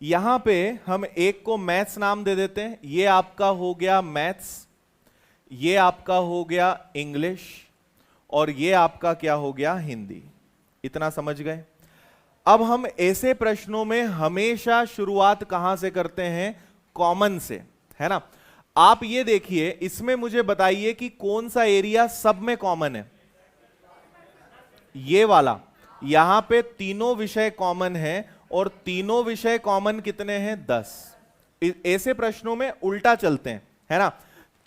A: यहां पे हम एक को मैथ्स नाम दे देते हैं, ये आपका हो गया मैथ्स, ये आपका हो गया इंग्लिश, और ये आपका क्या हो गया हिंदी। इतना समझ गए। अब हम ऐसे प्रश्नों में हमेशा शुरुआत कहां से करते हैं? कॉमन से, है ना। आप ये देखिए, इसमें मुझे बताइए कि कौन सा एरिया सब में कॉमन है? ये वाला। यहां पे तीनों विषय कॉमन है, और तीनों विषय कॉमन कितने हैं? 10। ऐसे प्रश्नों में उल्टा चलते हैं, है ना।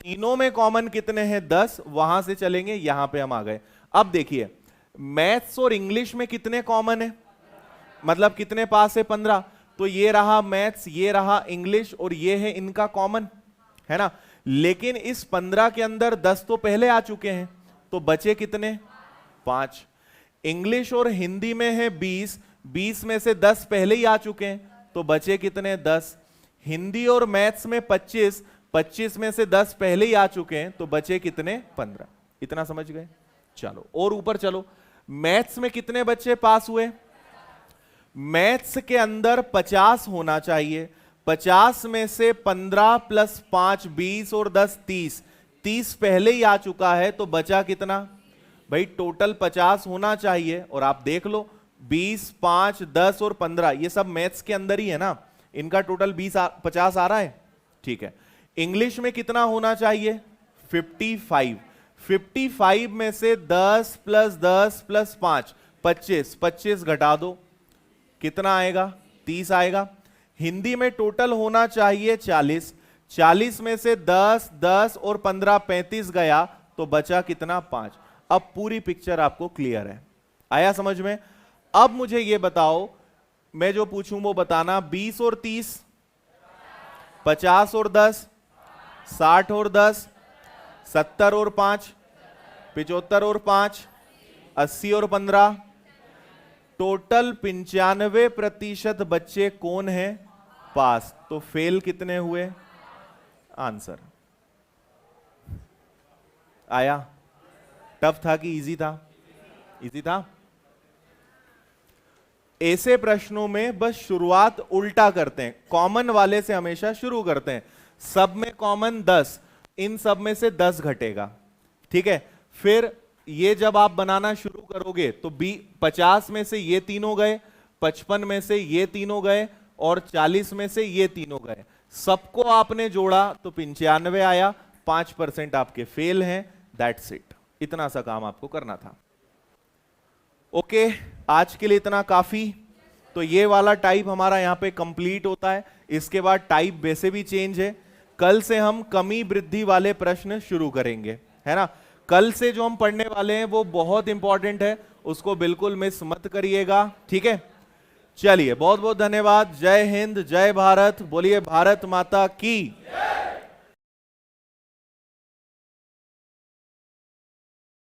A: तीनों में कॉमन कितने हैं? 10। वहां से चलेंगे, यहां पे हम आ गए। अब देखिए, मैथ्स और इंग्लिश में कितने कॉमन है, मतलब कितने पास है? 15। तो ये रहा मैथ्स, ये रहा इंग्लिश, और ये है इनका कॉमन, है ना। लेकिन इस 15 के अंदर 10 तो पहले आ चुके हैं, तो बचे कितने? 5। इंग्लिश और हिंदी में है 20, 20 में से 10 पहले ही आ चुके हैं, तो बचे कितने? 10। हिंदी और मैथ्स में 25, 25 में से 10 पहले ही आ चुके हैं, तो बचे कितने? 15। इतना समझ गए। चलो और ऊपर चलो। मैथ्स में कितने बच्चे पास हुए? मैथ्स के अंदर 50 होना चाहिए। 50 में से 15 प्लस 5 20 और 10 30, 30 पहले ही आ चुका है, तो बचा कितना? भाई टोटल 50 होना चाहिए, और आप देख लो 20 5 10 और 15 ये सब मैथ्स के अंदर ही है ना, इनका टोटल 50 आ रहा है। ठीक है। इंग्लिश में कितना होना चाहिए? 55। 55 में से 10 प्लस 10 प्लस 5 25, 25 घटा दो, कितना आएगा? 30 आएगा। हिंदी में टोटल होना चाहिए 40, 40 में से 10 10 और 15 35 गया, तो बचा कितना? 5। अब पूरी पिक्चर आपको क्लियर है, आया समझ में। अब मुझे ये बताओ, मैं जो पूछूं वो बताना। 20 और 30, 50 और 10, 60 और 10, 70 और 5, 75 और 5, 80 और 15, टोटल 95% बच्चे कौन है? पास। तो फेल कितने हुए? आंसर आया। टफ था कि इजी था? इजी था। ऐसे प्रश्नों में बस शुरुआत उल्टा करते हैं, कॉमन वाले से हमेशा शुरू करते हैं। सब में कॉमन 10, इन सब में से 10 घटेगा, ठीक है। फिर ये जब आप बनाना शुरू करोगे तो 50 में से ये तीनों गए, 55 में से ये तीनों गए, और 40 में से ये तीनों गए। सबको आपने जोड़ा तो 95 आया। 5% आपके फेल हैं। That's it. इतना सा काम आपको करना था। ओके, आज के लिए इतना काफी। तो ये वाला टाइप हमारा यहां पे कंप्लीट होता है। इसके बाद टाइप वैसे भी चेंज है। कल से हम कमी वृद्धि वाले प्रश्न शुरू करेंगे, है ना। कल से जो हम पढ़ने वाले हैं वो बहुत इंपॉर्टेंट है, उसको बिल्कुल मिस मत करिएगा, ठीक है। चलिए, बहुत बहुत धन्यवाद। जय हिंद, जय भारत। बोलिए भारत माता की।